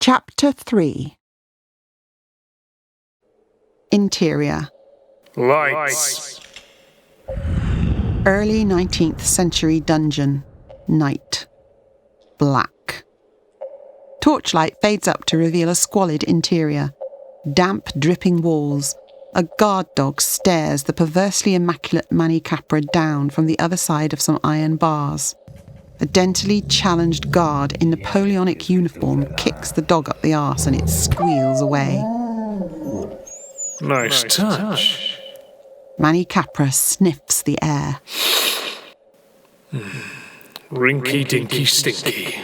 Chapter 3. Interior. Lights. Early 19th century dungeon. Night. Black. Torchlight fades up to reveal a squalid interior. Damp, dripping walls. A guard dog stares the perversely immaculate Mannycapra down from the other side of some iron bars. A dentally challenged guard in Napoleonic uniform kicks the dog up the arse and it squeals away. Nice touch. Mannycapra sniffs the air. Rinky dinky stinky.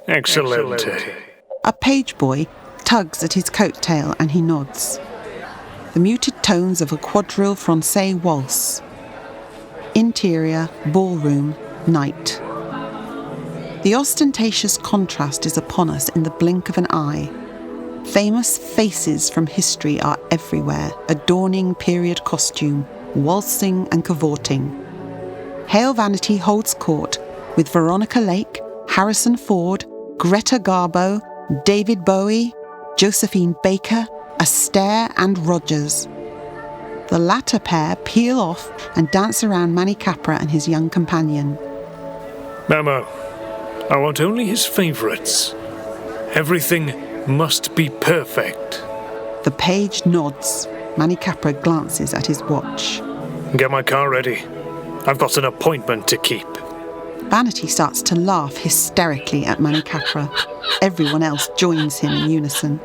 Excellente. A page boy tugs at his coat-tail and he nods. The muted tones of a quadrille français waltz. Interior, ballroom, night. The ostentatious contrast is upon us in the blink of an eye. Famous faces from history are everywhere, adorning period costume, waltzing and cavorting. Hale Vanity holds court with Veronica Lake, Harrison Ford, Greta Garbo, David Bowie, Josephine Baker, Astaire and Rogers. The latter pair peel off and dance around Mannycapra and his young companion. Memo. I want only his favourites. Everything must be perfect. The page nods. Mannycapra glances at his watch. Get my car ready. I've got an appointment to keep. Vanity starts to laugh hysterically at Mannycapra. Everyone else joins him in unison.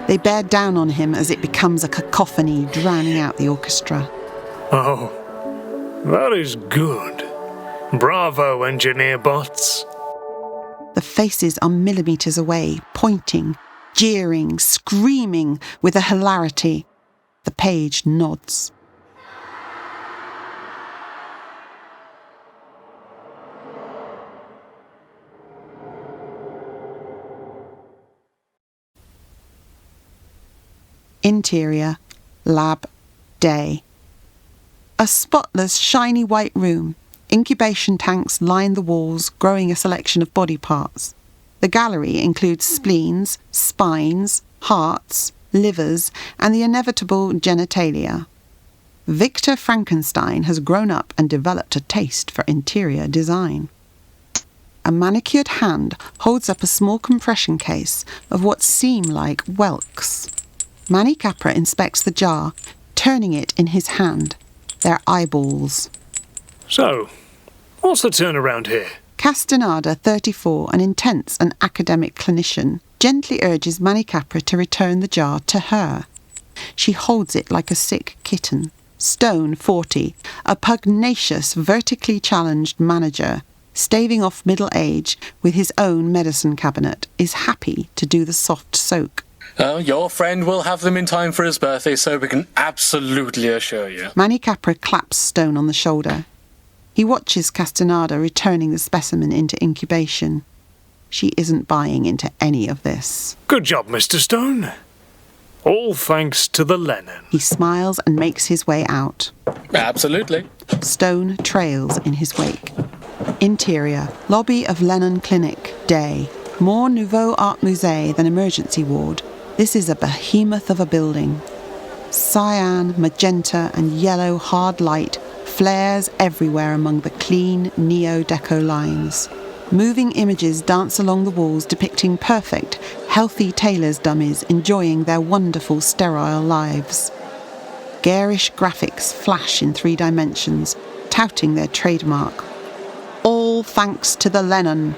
They bear down on him as it becomes a cacophony drowning out the orchestra. Oh, that is good. Bravo, engineer bots. The faces are millimetres away, pointing, jeering, screaming with a hilarity. The page nods. Interior, lab, day. A spotless, shiny white room. Incubation tanks line the walls, growing a selection of body parts. The gallery includes spleens, spines, hearts, livers, and the inevitable genitalia. Victor Frankenstein has grown up and developed a taste for interior design. A manicured hand holds up a small compression case of what seem like whelks. Mannycapra inspects the jar, turning it in his hand. They're eyeballs. So, what's the turnaround here? Castaneda, 34, an intense and academic clinician, gently urges Mannycapra to return the jar to her. She holds it like a sick kitten. Stone, 40, a pugnacious, vertically challenged manager, staving off middle age with his own medicine cabinet, is happy to do the soft soak. Your friend will have them in time for his birthday, so we can absolutely assure you. Mannycapra claps Stone on the shoulder. He watches Castaneda returning the specimen into incubation. She isn't buying into any of this. Good job, Mr. Stone. All thanks to the Lennon. He smiles and makes his way out. Absolutely. Stone trails in his wake. Interior, lobby of Lennon Clinic, day. More Nouveau Art Musée than emergency ward. This is a behemoth of a building. Cyan, magenta and yellow hard light flares everywhere among the clean neo-deco lines. Moving images dance along the walls depicting perfect, healthy tailor's dummies enjoying their wonderful sterile lives. Garish graphics flash in 3 dimensions, touting their trademark. All thanks to the Lennon.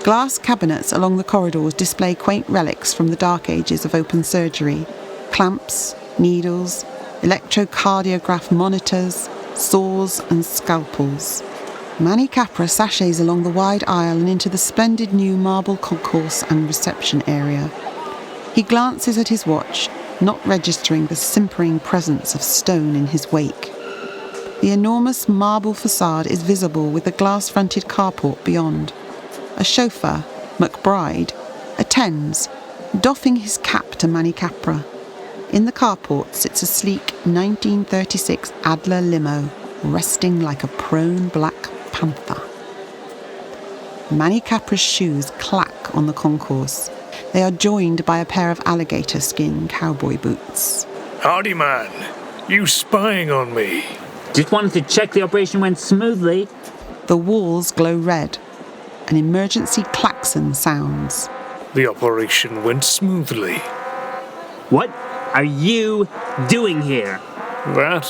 Glass cabinets along the corridors display quaint relics from the dark ages of open surgery. Clamps, needles, electrocardiograph monitors, saws and scalpels. Mannycapra sashays along the wide aisle and into the splendid new marble concourse and reception area. He glances at his watch, not registering the simpering presence of Stone in his wake. The enormous marble facade is visible with the glass-fronted carport beyond. A chauffeur, McBride, attends, doffing his cap to Mannycapra. In the carport sits a sleek 1936 Adler limo, resting like a prone black panther. Mannycapra's shoes clack on the concourse. They are joined by a pair of alligator skin cowboy boots. Hardy man, you spying on me? Just wanted to check the operation went smoothly. The walls glow red. An emergency klaxon sounds. The operation went smoothly. What are you doing here? That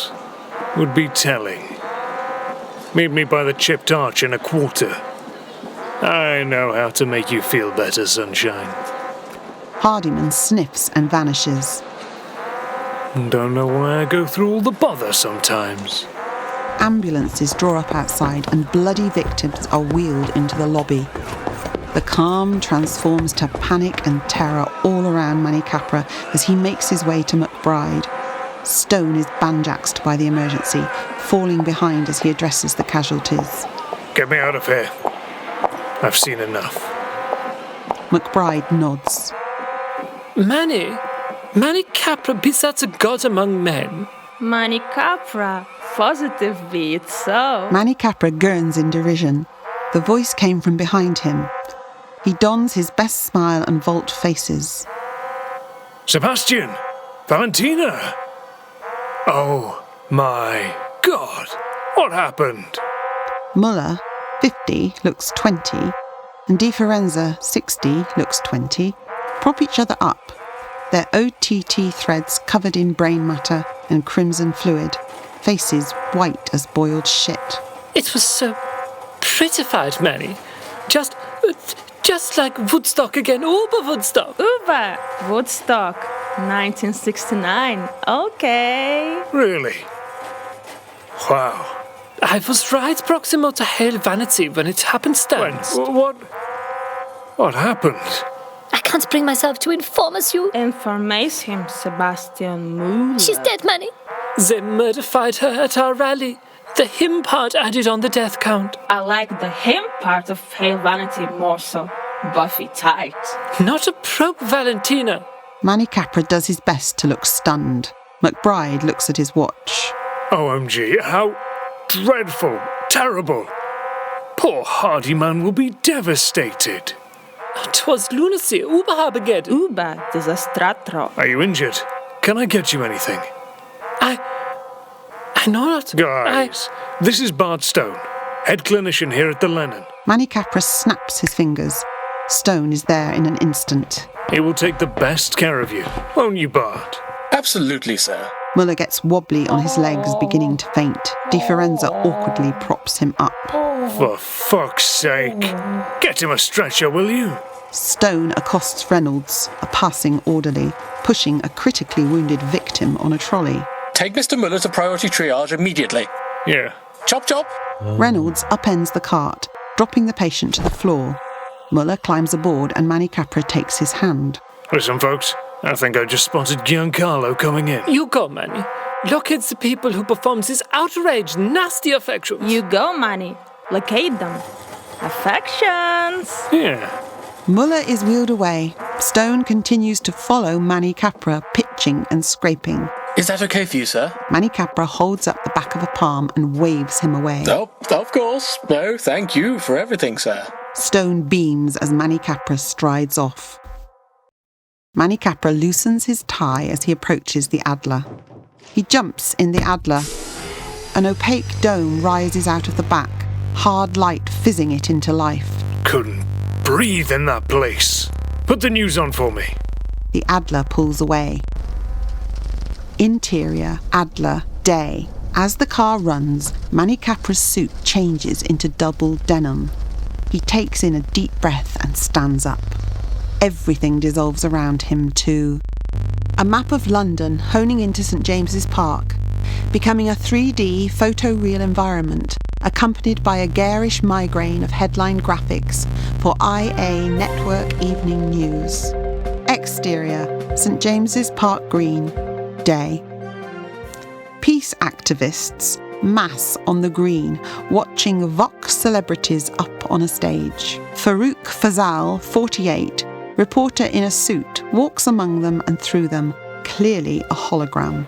would be telling. Meet me by the chipped arch in a quarter. I know how to make you feel better, sunshine. Hardyman sniffs and vanishes. Don't know why I go through all the bother sometimes. Ambulances draw up outside and bloody victims are wheeled into the lobby. The calm transforms to panic and terror all around Mannycapra as he makes his way to McBride. Stone is banjaxed by the emergency, falling behind as he addresses the casualties. Get me out of here. I've seen enough. McBride nods. Mannycapra besets a god among men. Mannycapra, positive be it so. Mannycapra gurns in derision. The voice came from behind him. He dons his best smile and vault faces. Sebastian! Valentina! Oh my God! What happened? Muller, 50, looks 20, and Di Firenze, 60, looks 20, prop each other up, their OTT threads covered in brain matter and crimson fluid, faces white as boiled shit. It was so prettified, Manny. Just like Woodstock again, Uber Woodstock. Uber Woodstock, 1969. Okay. Really? Wow. I was right proximo to hail vanity when it happenstance. What happened? I can't bring myself to inform us you. Informace him, Sebastian Muller. She's dead, Manny. They murdered her at our rally. The him part added on the death count. I like the him part of hail vanity more so. Buffy tight. Not a probe, Valentina. Mannycapra does his best to look stunned. McBride looks at his watch. OMG, how dreadful, terrible. Poor Hardyman will be devastated. 'Twas lunacy, Uberhabeged. Uber disastratro. Are you injured? Can I get you anything? I know not. Guys, this is Bart Stone, head clinician here at the Lennon. Mannycapra snaps his fingers. Stone is there in an instant. He will take the best care of you, won't you, Bart? Absolutely, sir. Muller gets wobbly on his legs, beginning to faint. Di Firenze awkwardly props him up. For fuck's sake. Get him a stretcher, will you? Stone accosts Reynolds, a passing orderly, pushing a critically wounded victim on a trolley. Take Mr. Muller to priority triage immediately. Yeah. Chop chop. Reynolds upends the cart, dropping the patient to the floor. Muller climbs aboard and Mannycapra takes his hand. Listen, folks, I think I just spotted Giancarlo coming in. You go, Manny. Locate the people who performed this outraged, nasty affections. You go, Manny. Locate them. Affections. Yeah. Muller is wheeled away. Stone continues to follow Mannycapra, pitching and scraping. Is that okay for you, sir? Mannycapra holds up the back of a palm and waves him away. Oh, of course. No, thank you for everything, sir. Stone beams as Mannycapra strides off. Mannycapra loosens his tie as he approaches the Adler. He jumps in the Adler. An opaque dome rises out of the back, hard light fizzing it into life. Couldn't breathe in that place. Put the news on for me. The Adler pulls away. Interior, Adler, day. As the car runs, Mannycapra's suit changes into double denim. He takes in a deep breath and stands up. Everything dissolves around him too. A map of London honing into St James's Park, becoming a 3D photoreal environment, accompanied by a garish migraine of headline graphics for IA Network Evening News. Exterior, St James's Park Green, day. Peace activists mass on the green, watching Vox celebrities up on a stage. Farouk Fazal, 48, reporter in a suit, walks among them and through them, clearly a hologram.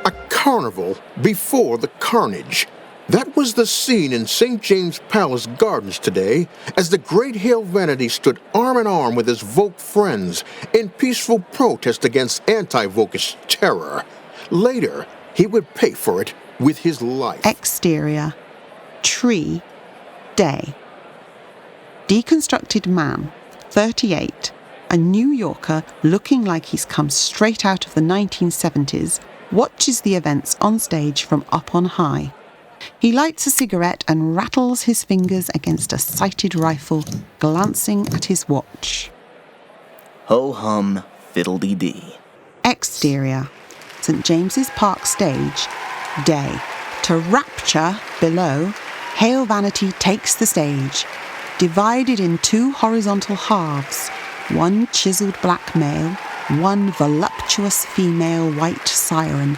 A carnival before the carnage. That was the scene in St. James Palace Gardens today, as the great Hail Vanity stood arm in arm with his Vogue friends in peaceful protest against anti-Vokish terror. Later, he would pay for it with his life. Exterior. Tree. Day. Deconstructed man, 38, a New Yorker looking like he's come straight out of the 1970s, watches the events on stage from up on high. He lights a cigarette and rattles his fingers against a sighted rifle, glancing at his watch. Ho-hum, fiddle-dee-dee. Exterior. St. James's Park stage. Day. To rapture, below, Hail Vanity takes the stage, divided in two horizontal halves, one chiselled black male, one voluptuous female white siren,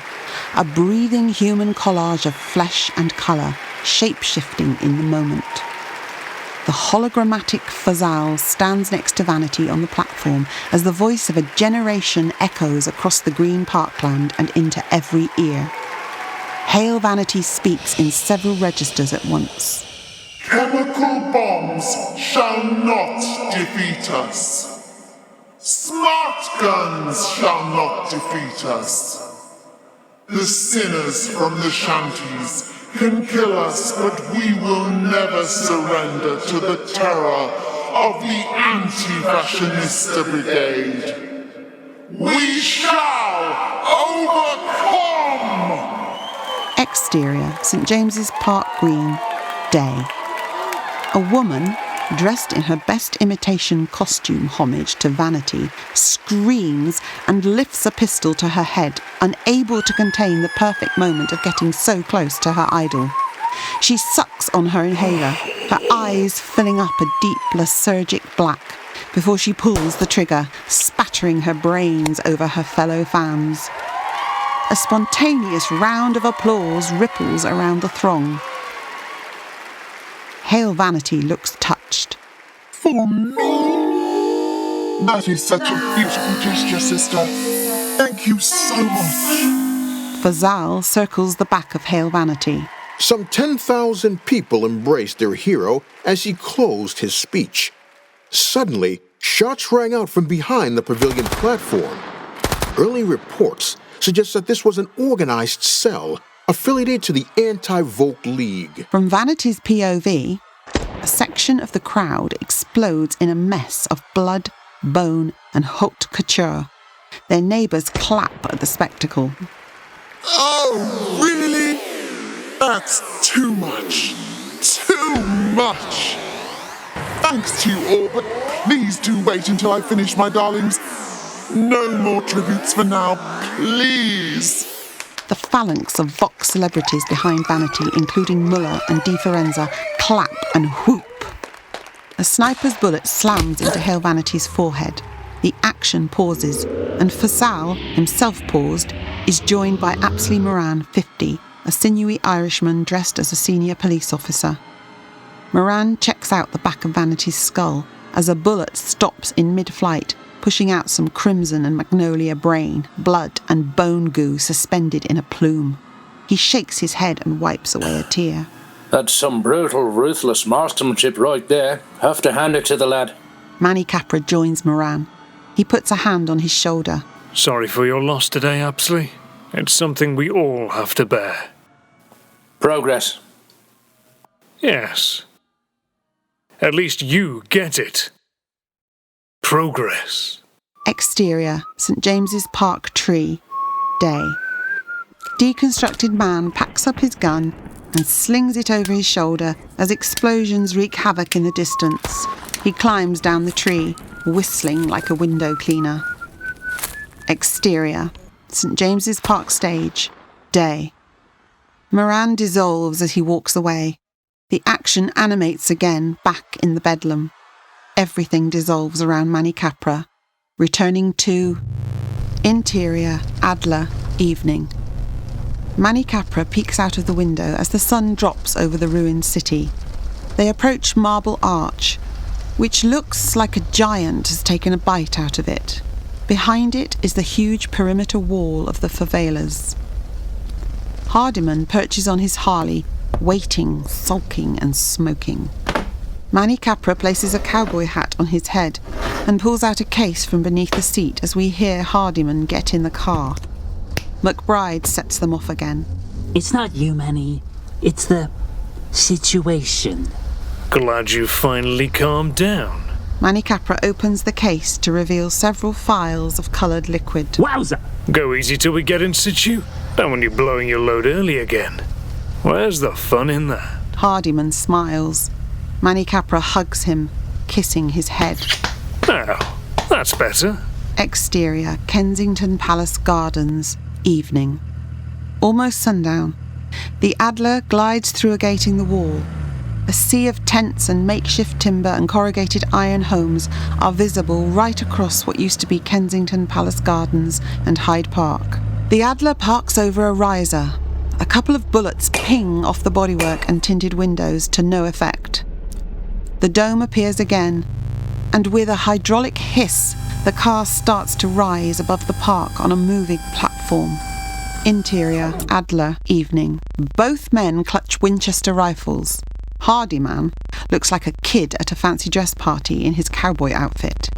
a breathing human collage of flesh and colour, shape-shifting in the moment. The hologrammatic Fazal stands next to Vanity on the platform as the voice of a generation echoes across the green parkland and into every ear. Hail Vanity speaks in several registers at once. Chemical bombs shall not defeat us. Smart guns shall not defeat us. The sinners from the shanties can kill us, but we will never surrender to the terror of the Anti-Fashionista Brigade. We shall overcome! Exterior, St. James's Park Green. Day. A woman, dressed in her best imitation costume homage to Vanity, screams and lifts a pistol to her head, unable to contain the perfect moment of getting so close to her idol. She sucks on her inhaler, her eyes filling up a deep lysergic black, before she pulls the trigger, spattering her brains over her fellow fans. A spontaneous round of applause ripples around the throng. Hail Vanity looks touched. For me? That is such a beautiful gesture, sister. Thank you so much. Fazal circles the back of Hail Vanity. Some 10,000 people embraced their hero as he closed his speech. Suddenly, shots rang out from behind the pavilion platform. Early reports suggest that this was an organized cell affiliated to the Anti-Vogue League. From Vanity's POV, a section of the crowd explodes in a mess of blood, bone, and haute couture. Their neighbours clap at the spectacle. Oh, really? That's too much. Too much. Thanks to you all, but please do wait until I finish, my darlings. No more tributes for now, please. The phalanx of Vox celebrities behind Vanity, including Muller and Di Firenze, clap and whoop. A sniper's bullet slams into Hail Vanity's forehead. The action pauses, and Fazal, himself paused, is joined by Apsley Moran, 50, a sinewy Irishman dressed as a senior police officer. Moran checks out the back of Vanity's skull as a bullet stops in mid-flight, pushing out some crimson and magnolia brain, blood and bone goo suspended in a plume. He shakes his head and wipes away a tear. That's some brutal, ruthless marksmanship right there. Have to hand it to the lad. Mannycapra joins Moran. He puts a hand on his shoulder. Sorry for your loss today, Apsley. It's something we all have to bear. Progress. Yes. At least you get it. Progress. Exterior, St. James's Park Tree. Day. Deconstructed man packs up his gun and slings it over his shoulder as explosions wreak havoc in the distance. He climbs down the tree, whistling like a window cleaner. Exterior, St. James's Park Stage. Day. Moran dissolves as he walks away. The action animates again back in the bedlam. Everything dissolves around Mannycapra, returning to interior, Adler, evening. Mannycapra peeks out of the window as the sun drops over the ruined city. They approach Marble Arch, which looks like a giant has taken a bite out of it. Behind it is the huge perimeter wall of the favelas. Hardiman perches on his Harley, waiting, sulking and smoking. Mannycapra places a cowboy hat on his head and pulls out a case from beneath the seat as we hear Hardiman get in the car. McBride sets them off again. It's not you, Manny. It's the situation. Glad you finally calmed down. Mannycapra opens the case to reveal several phials of coloured liquid. Wowza! Go easy till we get in situ. Don't want you blowing your load early again. Where's the fun in that? Hardiman smiles. Mannycapra hugs him, kissing his head. Now, that's better. Exterior, Kensington Palace Gardens, evening. Almost sundown. The Adler glides through a gate in the wall. A sea of tents and makeshift timber and corrugated iron homes are visible right across what used to be Kensington Palace Gardens and Hyde Park. The Adler parks over a riser. A couple of bullets ping off the bodywork and tinted windows to no effect. The dome appears again, and with a hydraulic hiss, the car starts to rise above the park on a moving platform. Interior, Adler, evening. Both men clutch Winchester rifles. Hardiman looks like a kid at a fancy dress party in his cowboy outfit.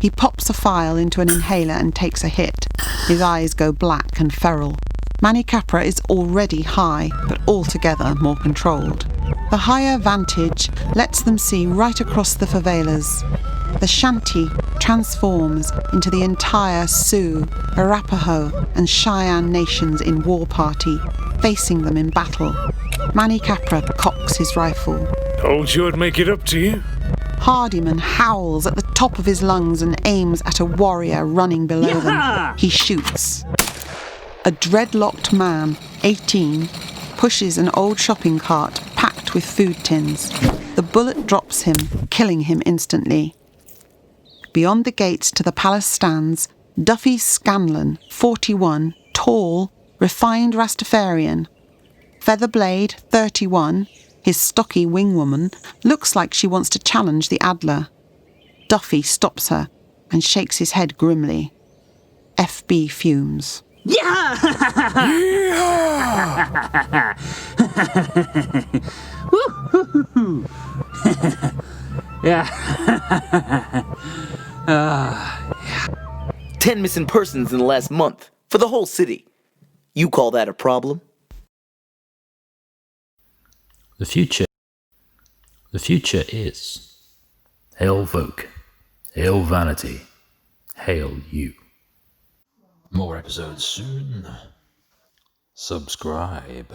He pops a phial into an inhaler and takes a hit. His eyes go black and feral. Mannycapra is already high, but altogether more controlled. The higher vantage lets them see right across the favelas. The shanty transforms into the entire Sioux, Arapaho and Cheyenne nations in war party, facing them in battle. Mannycapra cocks his rifle. Told you I'd make it up to you. Hardiman howls at the top of his lungs and aims at a warrior running below them. He shoots. A dreadlocked man, 18, pushes an old shopping cart packed with food tins. The bullet drops him, killing him instantly. Beyond the gates to the palace stands Duffy Scanlon, 41, tall, refined Rastafarian. Featherblade, 31, his stocky wingwoman, looks like she wants to challenge the Adler. Duffy stops her and shakes his head grimly. FB fumes. Yeah! Yeah! 10 missing persons in the last month for the whole city. You call that a problem? The future is. Hail folk, hail vanity, hail you. More episodes soon. Subscribe.